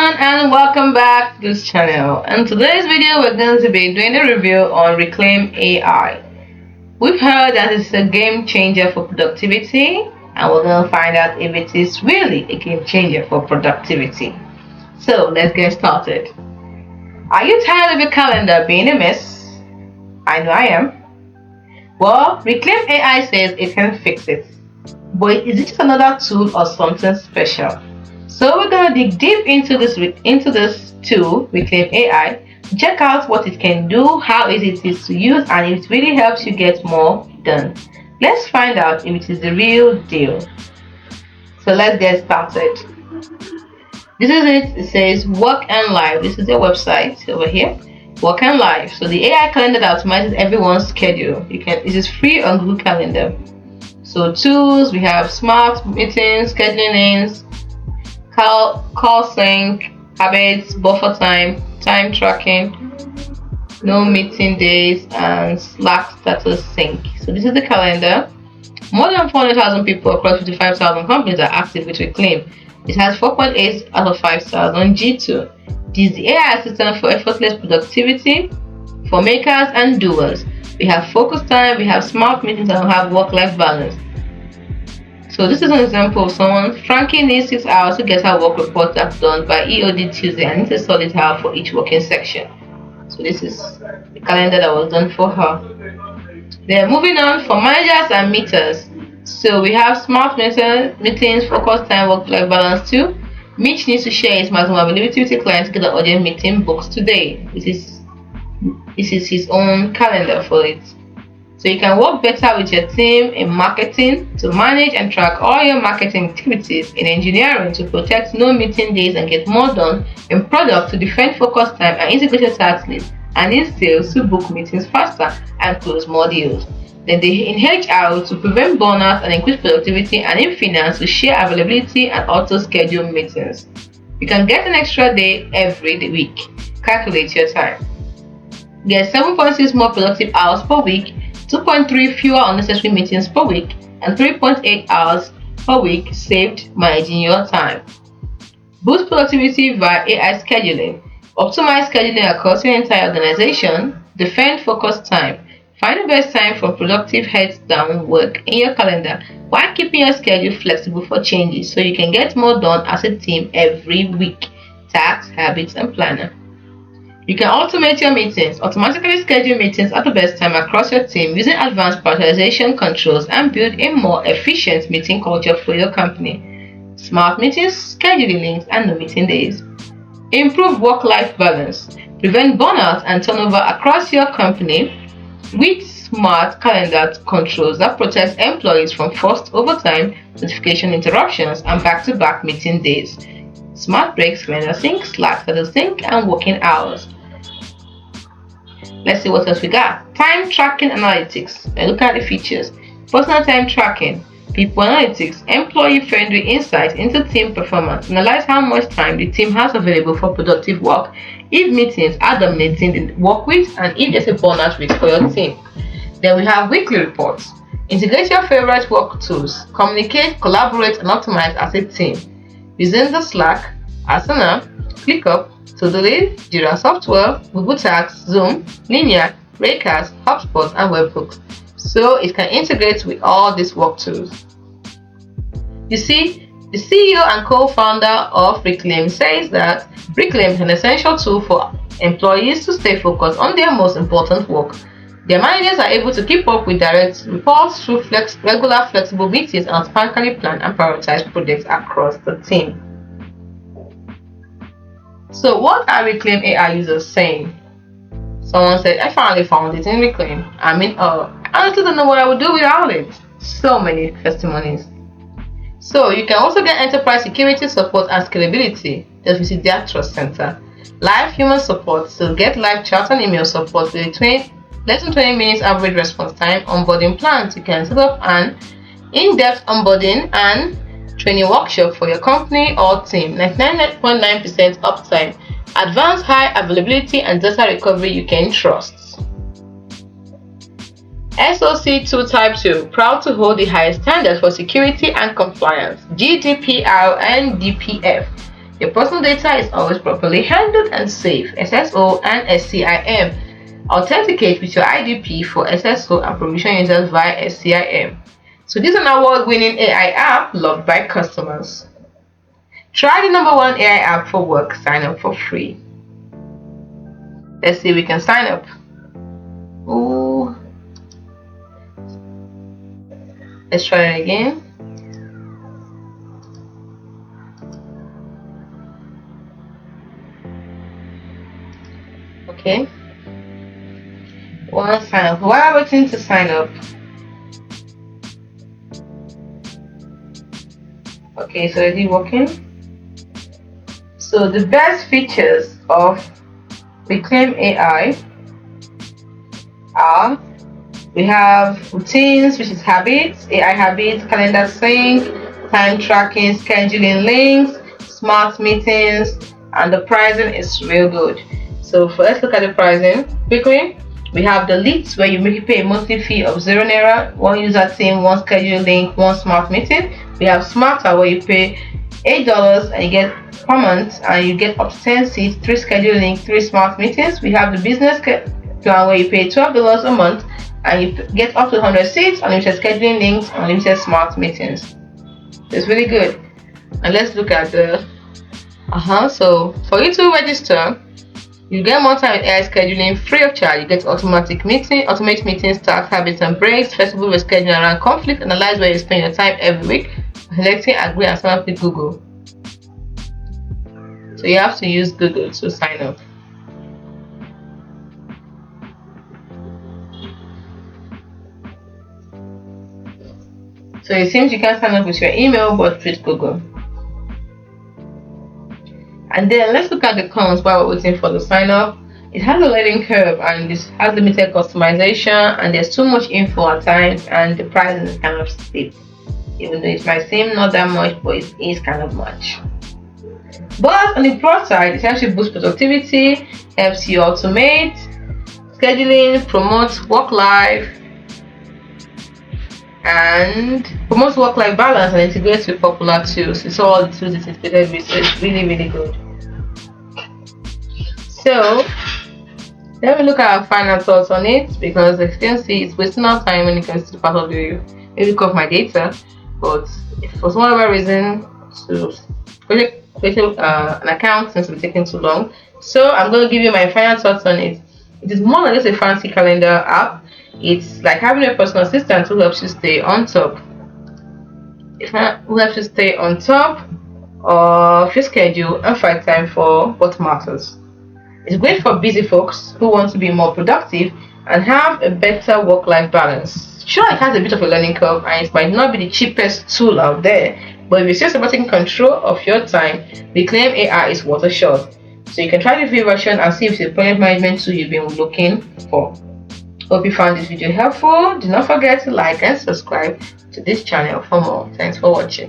everyone, and welcome back to this channel. In today's video we're going to be doing a review on Reclaim AI. We've heard that it's a game changer for productivity, and we're going to find out if it is really a game changer for productivity. So let's get started. Are you tired of your calendar being a mess? I know I am. Well, Reclaim AI says it can fix it. But is it just another tool or something special? So we're gonna dig deep into this tool, Reclaim AI, to check out what it can do, how easy it is to use, and if it really helps you get more done. Let's find out if it is the real deal. So let's get started. This is it. It says Work and Life. This is their website over here. Work and Life. So the AI calendar that optimizes everyone's schedule. This is free on Google Calendar. So tools, we have smart meetings, scheduling lanes, call sync, habits, buffer time, time tracking, no meeting days, and Slack status sync. So this is the calendar. More than 400,000 people across 55,000 companies are active with Reclaim. It has 4.8 out of 5 stars on G2. This is the AI assistant for effortless productivity for makers and doers. We have focus time, we have smart meetings, and we have work-life balance. So this is an example of someone. Frankie needs 6 hours to get her work report done by EOD Tuesday and needs a solid hour for each working section. So this is the calendar that was done for her. Then moving on for managers and meeters. So we have smart meetings, focus time, work-life balance too. Mitch needs to share his maximum availability with the client to get the urgent meeting booked today. This is his own calendar for it. So you can work better with your team in marketing to manage and track all your marketing activities, in engineering to protect no meeting days and get more done, in product to defend focus time and integrated task lists, and in sales to book meetings faster and close more deals. Then in HR to prevent burnout and increase productivity, and in finance to share availability and auto schedule meetings. You can get an extra day every week. Calculate your time. Get 7.6 more productive hours per week, 2.3 fewer unnecessary meetings per week, and 3.8 hours per week saved managing your time. Boost productivity via AI scheduling. Optimize scheduling across your entire organization. Defend focus time. Find the best time for productive heads down work in your calendar while keeping your schedule flexible for changes so you can get more done as a team every week. Tasks, habits, and planner. You can automate your meetings, automatically schedule meetings at the best time across your team using advanced prioritization controls, and build a more efficient meeting culture for your company. Smart meetings, scheduling links, and no meeting days. Improve work-life balance. Prevent burnout and turnover across your company with smart calendar controls that protect employees from forced overtime, notification interruptions, and back-to-back meeting days. Smart breaks, calendar sync, Slack status sync, and working hours. Let's see what else we got. Time tracking analytics. Look at the features. Personal time tracking, people analytics, employee-friendly insight into team performance. Analyze how much time the team has available for productive work, if meetings are dominating the work week, and if there's a burnout risk for your team. Then we have weekly reports. Integrate your favorite work tools. Communicate, collaborate, and optimize as a team. Using the Slack, Asana, ClickUp, To-Do-List, Jira Software, Google Tasks, Zoom, Linear, Raycast, HubSpot, and Webhooks. So it can integrate with all these work tools. You see, the CEO and co-founder of Reclaim says that Reclaim is an essential tool for employees to stay focused on their most important work. Their managers are able to keep up with direct reports through regular flexible meetings and automatically plan and prioritize projects across the team. So what are Reclaim AI users saying? Someone said, I finally found it in Reclaim. I honestly don't know what I would do without it. So many testimonies. So you can also get enterprise security support and scalability. Just visit their trust center. Live human support. So get live chat and email support with less than 20 minutes average response time. Onboarding plans. You can set up an in-depth onboarding and training workshop for your company or team. 99.9% uptime. Advanced high availability and data recovery you can trust. SOC 2 Type 2, proud to hold the highest standards for security and compliance, GDPR and DPF. Your personal data is always properly handled and safe. SSO and SCIM. Authenticate with your IDP for SSO and provision users via SCIM. So this is an award-winning AI app loved by customers. Try the #1 AI app for work. Sign up for free. Let's see if we can sign up. Ooh. Let's try it again. Okay. One sign up. While waiting to sign up. Okay, so is it working? So the best features of Reclaim AI are: we have routines, which is habits, AI habits, calendar sync, time tracking, scheduling links, smart meetings, and the pricing is real good. So let's look at the pricing quickly. We have the leads, where you pay a monthly fee of ₦0, one user team, one schedule link, one smart meeting. We have Smarter, where you pay $8 and you get per month, and you get up to 10 seats, 3 schedule link, 3 smart meetings. We have the business plan, where you pay $12 a month and you get up to 100 seats, unlimited scheduling links, unlimited smart meetings. It's really good. And let's look at the so for you to register, you get more time with AI scheduling free of charge. You get automate meetings, tasks, habits and breaks, flexible rescheduling around conflict, analyze where you spend your time every week, selecting agree and sign up with Google. So you have to use Google to sign up. So it seems you can sign up with your email, but with Google. And then let's look at the cons while we're waiting for the sign up. It has a learning curve and this has limited customization, and there's too much info at times, and the price is kind of steep. Even though it might seem not that much, but it is kind of much. But on the plus side, it actually boosts productivity, helps you automate scheduling, promotes work-life balance, and integrates with popular tools. It's all the tools it's integrated with, so it's really, really good. So let me look at our final thoughts on it, because as you can see, it's wasting our time when it comes to the part of the look of my data. But if for some other reason to create an account since it's taking too long, so I'm going to give you my final thoughts on it. It is more than just a fancy calendar app. It's like having a personal assistant who helps you stay on top. Who helps you stay on top of your schedule and find time for what matters. It's great for busy folks who want to be more productive and have a better work-life balance. Sure, it has a bit of a learning curve and it might not be the cheapest tool out there, but if you're serious about taking control of your time, Reclaim AI is worth a shot. So you can try the free version and see if it's a project management tool you've been looking for. Hope you found this video helpful. Do not forget to like and subscribe to this channel for more. Thanks for watching.